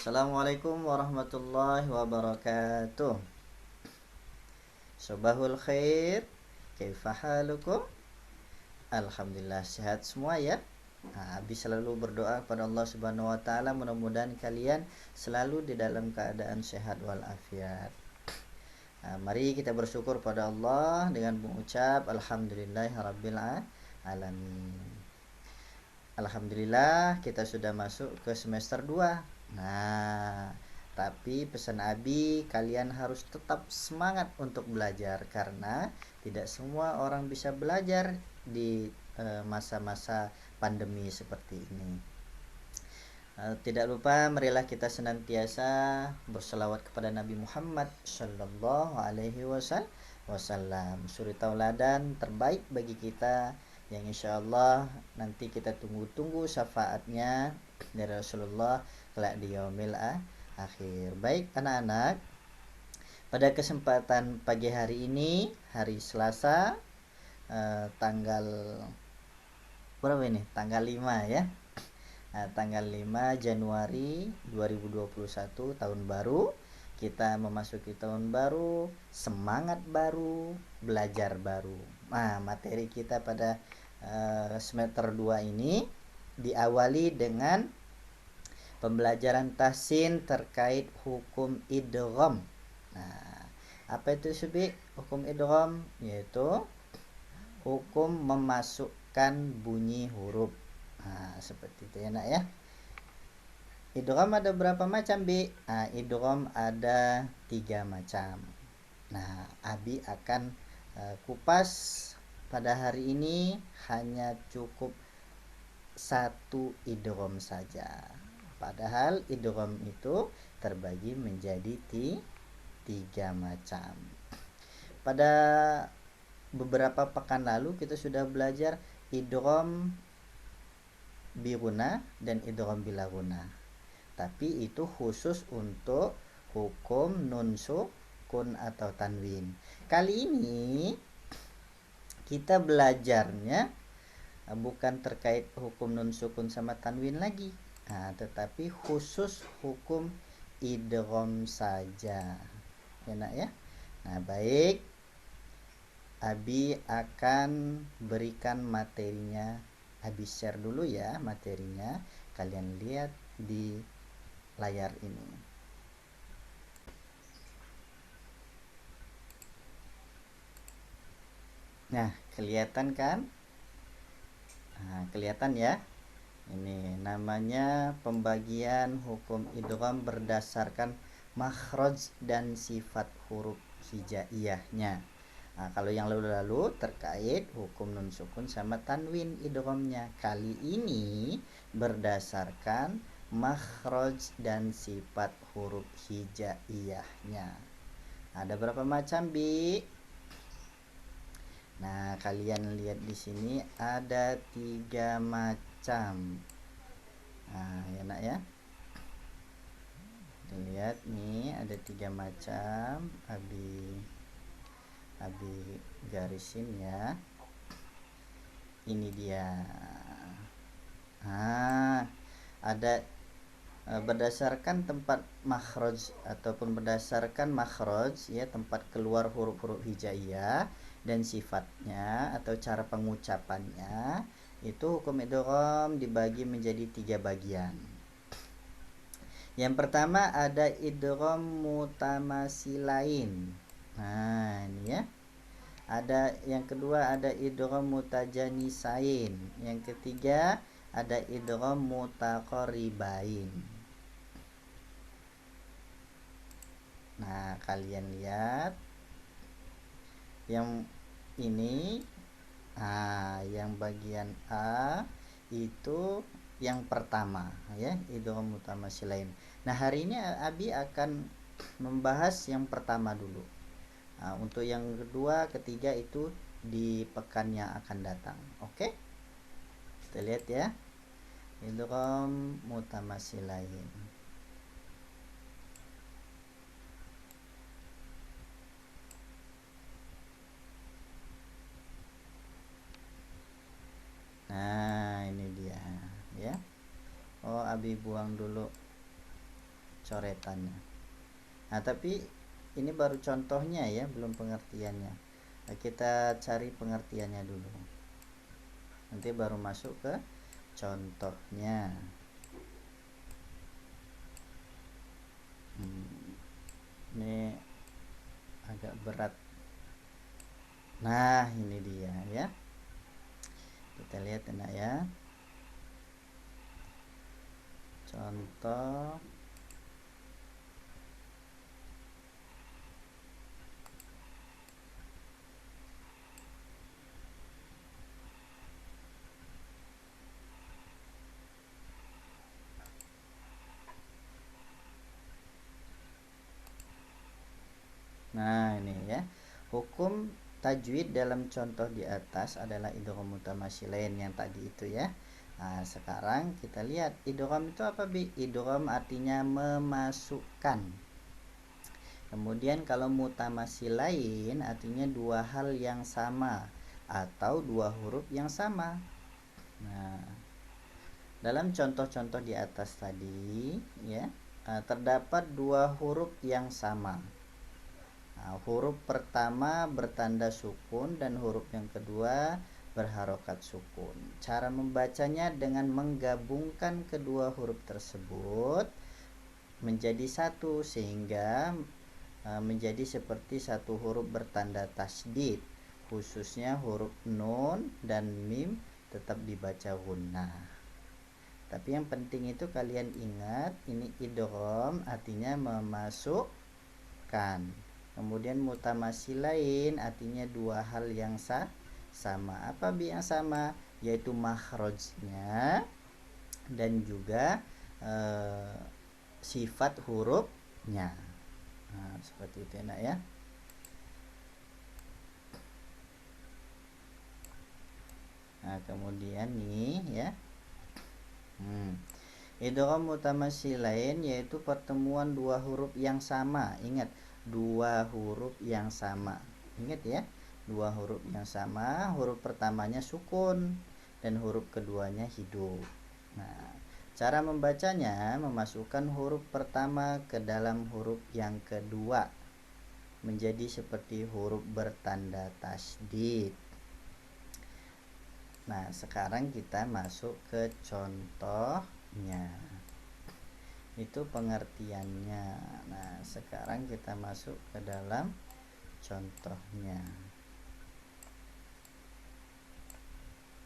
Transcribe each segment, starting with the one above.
Assalamualaikum warahmatullahi wabarakatuh. Sobahul khair. Kaifa halukum? Alhamdulillah sehat semua ya. Abi selalu berdoa kepada Allah Subhanahu wa taala mudah-mudahan kalian selalu di dalam keadaan sehat walafiat. Mari kita bersyukur pada Allah dengan mengucap alhamdulillahirabbil alamin. Alhamdulillah kita sudah masuk ke semester 2. Tapi pesan Abi, kalian harus tetap semangat untuk belajar karena tidak semua orang bisa belajar di masa-masa pandemi seperti ini. Tidak lupa marilah kita senantiasa berselawat kepada Nabi Muhammad Sallallahu Alaihi Wasallam, suri tauladan terbaik bagi kita yang insya Allah nanti kita tunggu-tunggu syafaatnya dari Rasulullah kelak di yaumil akhir. Baik anak-anak, pada kesempatan pagi hari ini, hari Selasa, tanggal berapa ini? Tanggal 5 ya. Tanggal 5 Januari 2021 tahun baru. Kita memasuki tahun baru, semangat baru, belajar baru. Materi kita pada semester 2 ini diawali dengan pembelajaran tahsin terkait hukum idgham. Apa itu Subi? Hukum idgham yaitu hukum memasukkan bunyi huruf. Seperti itu ya nak ya. Idgham ada berapa macam Bi? Idgham ada 3 macam. Abi akan kupas pada hari ini hanya cukup 1 idgham saja. Padahal idgham itu terbagi menjadi 3 macam. Pada beberapa pekan lalu kita sudah belajar idgham biruna dan idgham bilaguna. Tapi itu khusus untuk hukum nun sukun atau tanwin. Kali ini kita belajarnya bukan terkait hukum nun sukun sama tanwin lagi, tetapi khusus hukum idgham saja. Enak ya? Baik. Abi akan berikan materinya. Abi share dulu ya materinya. Kalian lihat di layar ini. Kelihatan kan? Kelihatan ya? Ini namanya pembagian hukum idgham berdasarkan makhraj dan sifat huruf hijaiyahnya. Kalau yang lalu-lalu terkait hukum nun sukun sama tanwin idghamnya. Kali ini berdasarkan makhraj dan sifat huruf hijaiyahnya. Ada berapa macam Bi? Kalian lihat di sini ada 3 macam. Ya nak ya. Kita lihat nih ada 3 macam. Abi garisin ya. Ini dia. Ada berdasarkan tempat makhraj ataupun berdasarkan makhraj ya, tempat keluar huruf-huruf hijaiyah dan sifatnya atau cara pengucapannya, itu hukum idgham dibagi menjadi 3 bagian. Yang pertama ada idgham mutamasilain. Ini ya. Ada yang kedua ada idgham mutajanisain. Yang ketiga ada idgham mutaqaribain. Kalian lihat yang ini, yang bagian A itu yang pertama ya, idgham mutamasilain. Hari ini Abi akan membahas yang pertama dulu. Untuk yang kedua, ketiga itu di pekan yang akan datang. Oke? Kita lihat ya. Idgham mutamasilain. Ini dia ya. Abi buang dulu coretannya. Nah, tapi ini baru contohnya ya, belum pengertiannya. Nah, kita cari pengertiannya dulu. Nanti baru masuk ke contohnya. Ini agak berat. Nah, ini dia ya. Kita lihat enak ya. Contoh Nah, ini ya. Hukum tajwid dalam contoh di atas adalah idgham mutamattsilain yang tadi itu ya. Nah, sekarang kita lihat idgham itu apa, Bi? Idgham artinya memasukkan. Kemudian kalau mutamattsilain artinya dua hal yang sama atau dua huruf yang sama. Nah, dalam contoh-contoh di atas tadi ya, terdapat dua huruf yang sama. Nah, huruf pertama bertanda sukun dan huruf yang kedua berharokat sukun. Cara membacanya dengan menggabungkan kedua huruf tersebut menjadi satu sehingga menjadi seperti satu huruf bertanda tasydid, khususnya huruf nun dan mim tetap dibaca gunnah. Tapi yang penting itu kalian ingat, ini idgham artinya memasukkan. Kemudian mutamattsilain artinya dua hal yang sama. Apa yang sama? Yaitu makhrajnya dan juga sifat hurufnya. Nah, seperti itu enak ya. Nah, kemudian nih ya. Idgham mutamattsilain yaitu pertemuan dua huruf yang sama. Ingat, dua huruf yang sama. Ingat ya, dua huruf yang sama. Huruf pertamanya sukun dan huruf keduanya hidup. Nah, cara membacanya memasukkan huruf pertama ke dalam huruf yang kedua menjadi seperti huruf bertanda tasydid. Nah, sekarang kita masuk ke contohnya. Itu pengertiannya. Nah, sekarang kita masuk ke dalam contohnya.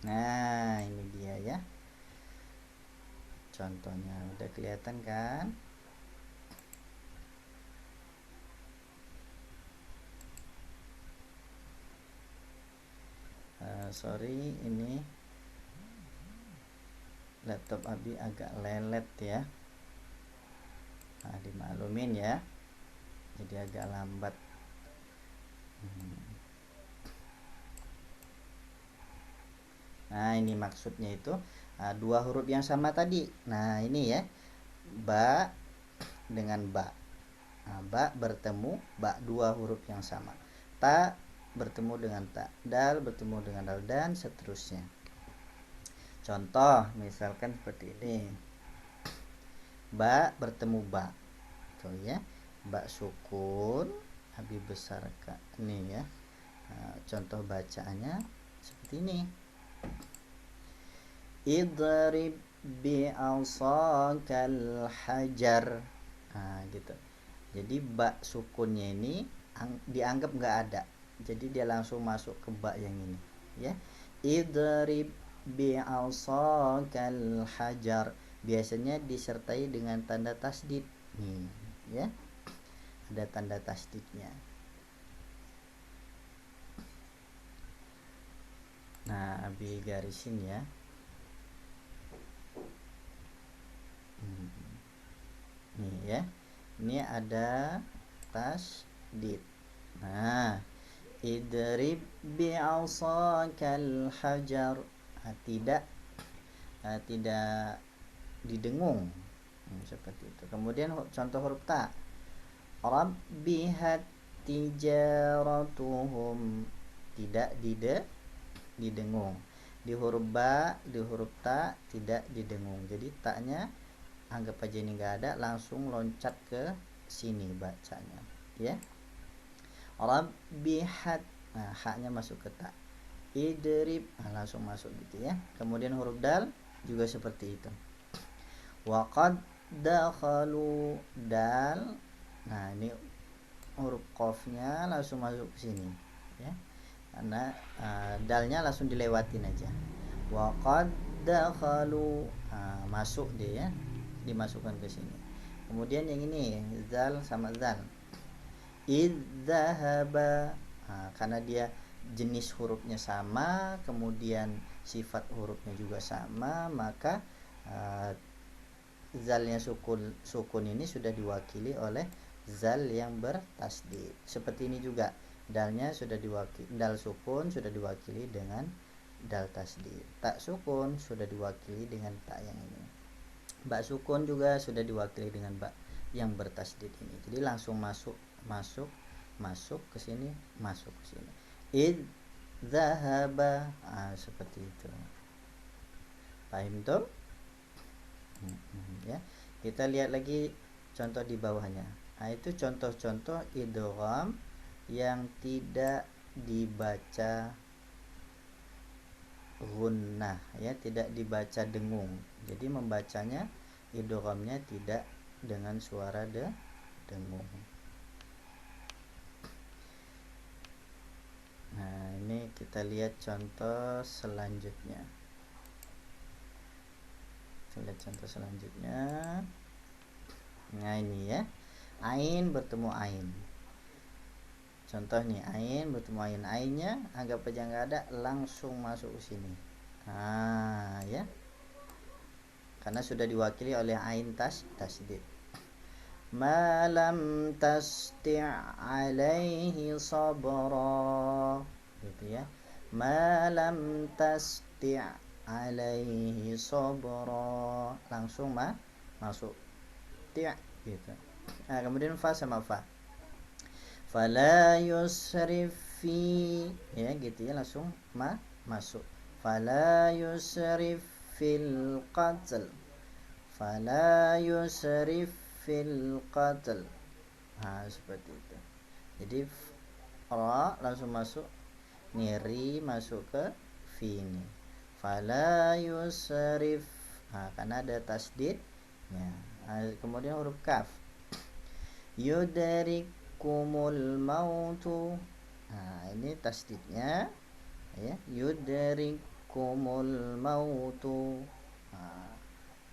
Nah, ini dia ya. Contohnya udah kelihatan kan? Sorry, ini laptop Abi agak lelet ya. Nah, dimaklumin ya, jadi agak lambat. Nah, ini maksudnya itu dua huruf yang sama tadi. Nah, ini ya, ba dengan ba. Nah, ba bertemu ba, dua huruf yang sama. Ta bertemu dengan ta, dal bertemu dengan dal, dan seterusnya. Contoh misalkan seperti ini, ba bertemu ba, tuh ya, ba sukun Abi besar kak ini ya. Nah, contoh bacaannya seperti ini, idrib bi'asakal hajar. Nah, gitu. Jadi ba sukunnya ini dianggap nggak ada, jadi dia langsung masuk ke ba yang ini ya. Idrib bi'asakal hajar biasanya disertai dengan tanda tasdid nih ya, ada tanda tasdidnya. Nah, Abi garisin ya. Nih ya, ini ada tasdid. Nah, idrib bi'asakal hajar, tidak didengung, seperti itu. Kemudian contoh huruf ta, rabbihat tijaratuhum, tidak didengung. Di huruf ba, di huruf ta tidak didengung, jadi taknya anggap aja ini nggak ada, langsung loncat ke sini bacanya ya. Rabbihat, nah haknya masuk ke ta. Idrib, nah, langsung masuk gitu ya. Kemudian huruf dal juga seperti itu. Waqad dakhalu, dal, nah ini huruf qafnya langsung masuk ke sini ya, karena dalnya langsung dilewatin aja. Waqad dakhalu, masuk dia ya, dimasukkan ke sini. Kemudian yang ini zal sama zal, idzahaba, karena dia jenis hurufnya sama, kemudian sifat hurufnya juga sama, maka zalnya sukun ini sudah diwakili oleh zal yang bertasdid. Seperti ini juga, dalnya sudah diwakili, dal sukun sudah diwakili dengan dal tasdid. Tak sukun sudah diwakili dengan tak yang ini. Ba sukun juga sudah diwakili dengan ba yang bertasdid ini. Jadi langsung masuk ke sini, masuk ke sini. Id zahaba, seperti itu. Paham tuh? Ya. Kita lihat lagi contoh di bawahnya. Nah, itu contoh-contoh idgham yang tidak dibaca gunnah ya, tidak dibaca dengung. Jadi membacanya idghamnya tidak dengan suara dengung. Nah, ini kita lihat contoh selanjutnya. Kita lihat contoh selanjutnya. Nah, ini ya. Ain bertemu ain. Contoh nih, ain bertemu ain. Ainnya anggap aja nggak ada, langsung masuk ke sini. Ya. Karena sudah diwakili oleh ain tasdid. Malam tasti' alaihi sabra, gitu ya. Malam tasti' alaihi sabra, langsung masuk ti' gitu. Nah, kemudian fa sama fa. Fala yusrif fi, ya gitu ya, langsung masuk. Fala yusrif fil qatl. Fala yusrif fil qatl. Seperti itu. Jadi ra langsung masuk, niri masuk ke fi ini. Fala yusrif, karena ada tasdid ya. Kemudian huruf kaf, yudrikumul mautu, ini tasdidnya ya, yudrikumul mautu.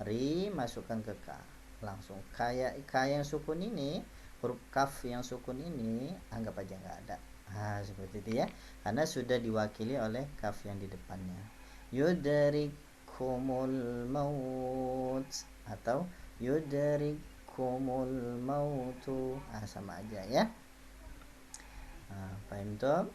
Ri masukkan ke ka, langsung kayak yang sukun ini, huruf kaf yang sukun ini anggap aja nggak ada. Seperti itu ya, karena sudah diwakili oleh kaf yang di depannya. Yudrikumul maut atau yudrikumul mautu, sama aja ya. Paham tuh?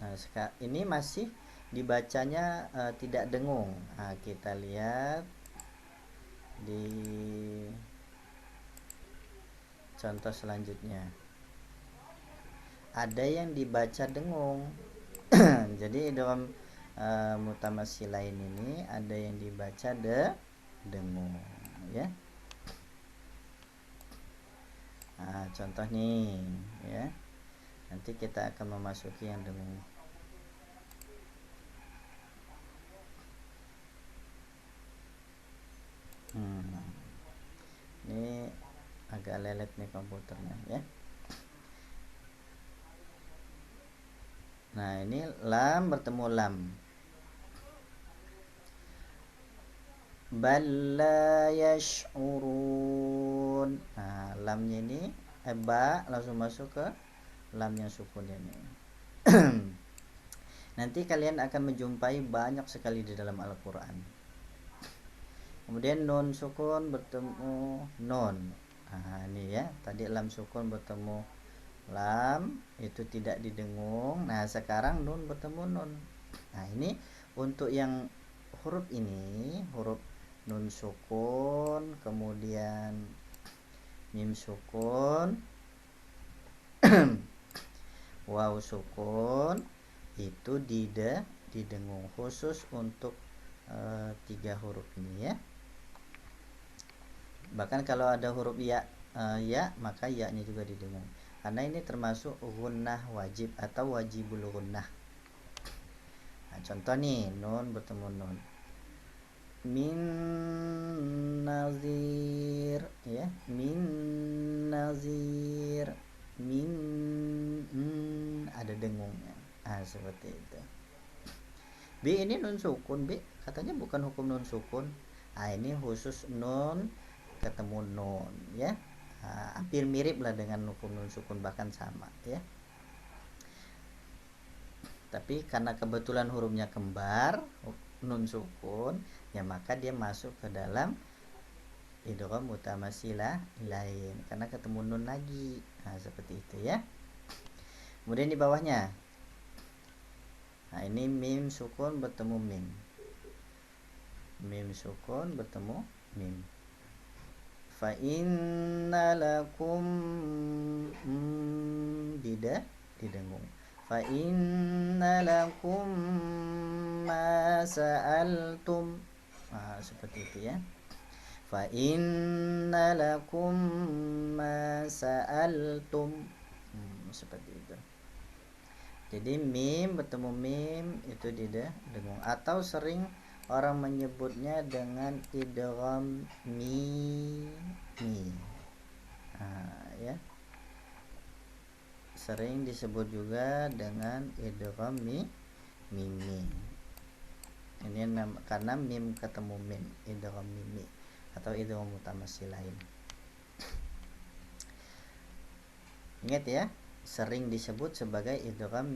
Nah, ini masih dibacanya tidak dengung. Kita lihat di contoh selanjutnya. Ada yang dibaca dengung. Jadi dalam mutamatsilain ini ada yang dibaca dengung ya. Contoh nih ya. Nanti kita akan memasuki yang dengung. Ini agak lelet nih komputernya ya. Nah, ini lam bertemu lam. Balla yash'urun. Lamnya ini ba langsung masuk ke lam yang sukun ini. Nanti kalian akan menjumpai banyak sekali di dalam Al-Quran. Kemudian nun sukun bertemu nun. Ini ya, tadi lam sukun bertemu lam, itu tidak didengung. Nah, sekarang nun bertemu nun. Nah, ini untuk yang huruf ini, huruf nun sukun, kemudian mim sukun, waw sukun, itu didengung khusus untuk 3 huruf ini ya. Bahkan kalau ada huruf ya, ya, maka ya-nya juga didengung. Karena ini termasuk gunnah wajib atau wajibul gunnah. Nah, contoh nih, nun bertemu nun. Min nazir, ya, min nazir, min, ada dengungnya. Seperti itu. B ini nun sukun, B katanya bukan hukum nun sukun. Ini khusus nun ketemu nun, ya. Hampir mirip lah dengan hukum nun sukun, bahkan sama, ya. Tapi karena kebetulan hurufnya kembar, nun sukun, ya maka dia masuk ke dalam idgham mutamatsilah lain karena ketemu nun lagi. Seperti itu, ya. Kemudian di bawahnya, ini mim sukun bertemu mim. Mim sukun bertemu mim. Fa inna lakum, didengung. Fa inna lakum ma sa'altum. Seperti itu, ya. Fa inna lakum ma sa'altum. Seperti itu. Jadi mim bertemu mim itu didengung, atau sering orang menyebutnya dengan idgham mi. Ya. Sering disebut juga dengan idgham mimi. Ini karena mim ketemu mim, idgham mimi atau idgham mutamatsilain. Ingat ya, sering disebut sebagai idgham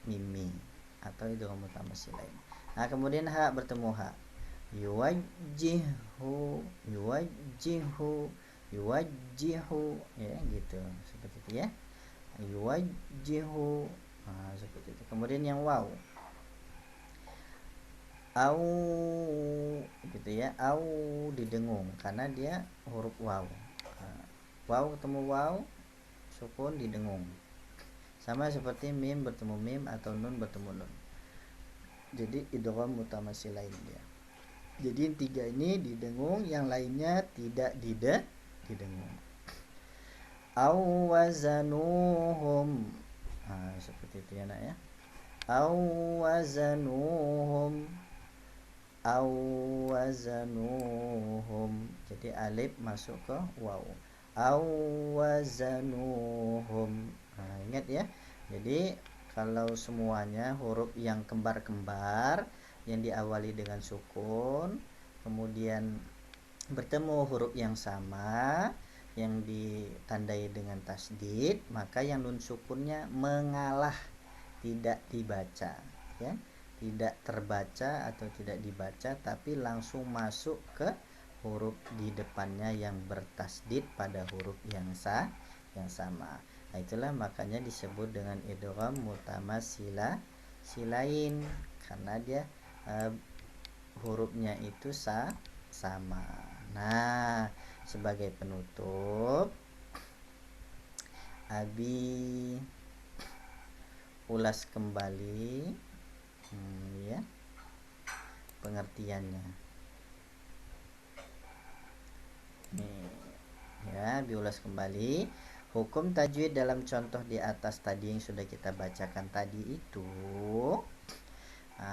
mimi atau idgham mutamatsilain. Kemudian ha bertemu ha. Yuwajjihu, ya gitu. Seperti itu, ya. Yuwajjihu. Seperti itu. Kemudian yang waw. Au, gitu ya. Au didengung karena dia huruf waw. Waw ketemu waw, sukun didengung. Sama seperti mim bertemu mim atau nun bertemu nun. Jadi idgham mutamatsilain dia. Jadi yang tiga ini didengung, yang lainnya tidak didengung. Au wazanuhum. Seperti itu, ya nak, ya. Au wazanuhum. Au wazanuhum. Jadi alif masuk ke waw. Au wazanuhum. Ingat ya. Jadi kalau semuanya huruf yang kembar-kembar yang diawali dengan sukun, kemudian bertemu huruf yang sama yang ditandai dengan tasdid, maka yang nun sukunnya mengalah, tidak dibaca, ya. Tidak terbaca atau tidak dibaca, tapi langsung masuk ke huruf di depannya yang bertasdid pada huruf yang sama. Itulah makanya disebut dengan idgham mutamatsilain karena dia hurufnya itu sama. Nah, sebagai penutup, Abi ulas kembali, ya, pengertiannya. Nih, ya, diulas kembali. Hukum tajwid dalam contoh di atas tadi yang sudah kita bacakan tadi itu,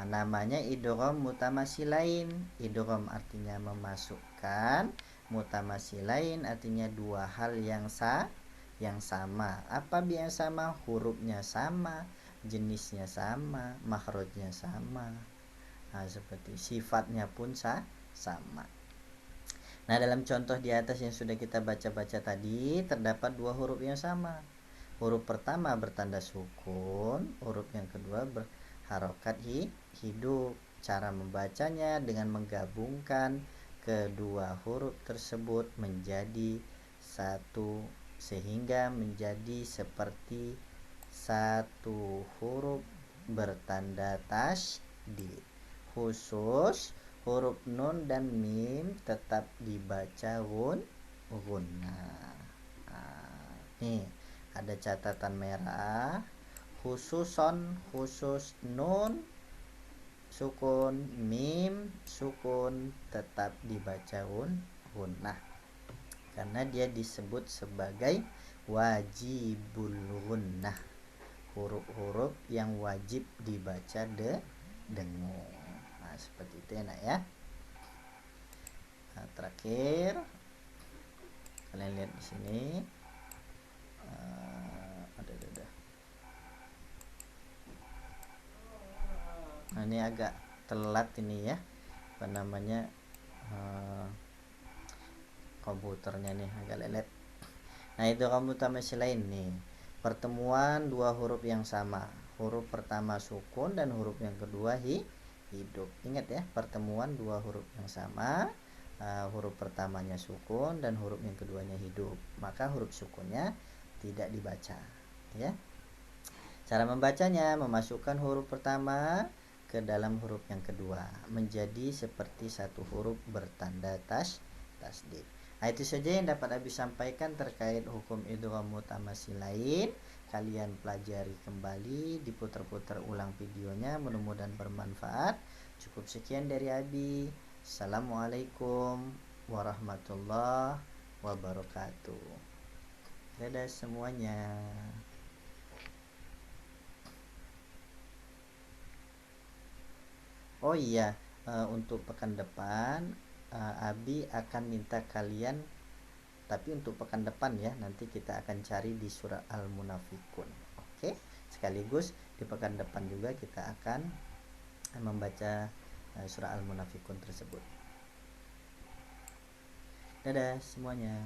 namanya idgham mutamatsilain. Idgham artinya memasukkan, mutamatsilain artinya dua hal yang sama. Apa yang sama? Hurufnya sama, jenisnya sama, makhrajnya sama. Seperti sifatnya pun sama. Nah, dalam contoh di atas yang sudah kita baca-baca tadi, terdapat dua huruf yang sama. Huruf pertama bertanda sukun, huruf yang kedua berharokat hidup. Cara membacanya dengan menggabungkan kedua huruf tersebut menjadi satu, sehingga menjadi seperti satu huruf bertanda tasydid. Khusus huruf nun dan mim tetap dibaca gunnah. Nih ada catatan merah, khusus nun sukun, mim sukun tetap dibaca gunnah. karena dia disebut sebagai wajibul gunnah, huruf-huruf yang wajib dibaca dengung. Nah, seperti itu ya nak ya. Nah, terakhir kalian lihat di sini ada. Nah, ini agak telat ini ya, apa namanya, komputernya nih agak lelet. Nah, itu komputer masih lain nih, pertemuan dua huruf yang sama, huruf pertama sukun dan huruf yang kedua hidup. Ingat ya, pertemuan dua huruf yang sama, huruf pertamanya sukun dan huruf yang keduanya hidup, maka huruf sukunnya tidak dibaca ya. Cara membacanya, memasukkan huruf pertama ke dalam huruf yang kedua menjadi seperti satu huruf bertanda tasdid. Nah, itu saja yang dapat Abi sampaikan terkait hukum idgham mutamattsilain. Kalian pelajari kembali, diputar-putar ulang videonya, mudah-mudahan bermanfaat. Cukup sekian dari Abi. Assalamualaikum warahmatullahi wabarakatuh. Dadah semuanya. Oh iya, untuk pekan depan Abi akan minta kalian, tapi untuk pekan depan ya, nanti kita akan cari di surah Al-Munafikun. Oke, sekaligus di pekan depan juga kita akan membaca surah Al-Munafikun tersebut. Dadah semuanya.